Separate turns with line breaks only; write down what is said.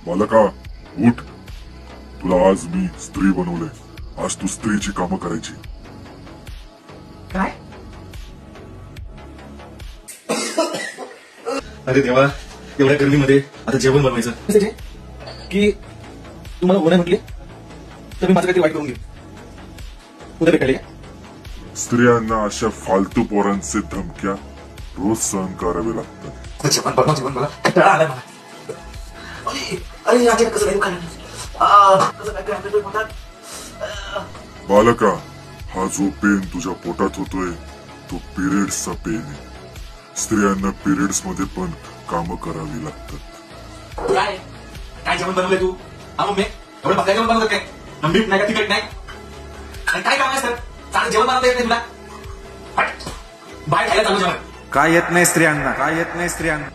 बालका उठ, तुला आज मी स्त्री बनवलंय. आज तू स्त्रीची कामं करायची.
काय? अरे देवा, एवढ्या गर्मीमध्ये आता जेवण बनवायचं कशाचे? की तू मला उन्हाळ्यात म्हटली तर मी माझं काहीतरी वाईट करून घेईन. उद्या भेटायला या.
स्त्रियांना अशा फालतू पोरांचे धमक्या रोज सहन करावे लागतात.
जेवण बनवा कंटाळा आलाय मला. अरे अचानक कसं काय
बालका, हा जो पेन तुझ्या पोटात होतोय तो पिरियड्सचा पेन आहे. स्त्रियांना पिरियड्स मध्ये पण कामं करावी लागतात.
काय काय जेवण बनवलंय तू? मम्मी एवढं बघायला जेवण बनवतात काय? मीठ नाही का तिखट नाही? आणि काय काम असतात? चांगलं जेवण बनवता येत नाही तुला? बाहेर खायला चालू जेवण
काय येत नाही स्त्रियांना, काय येत नाही स्त्रियांना.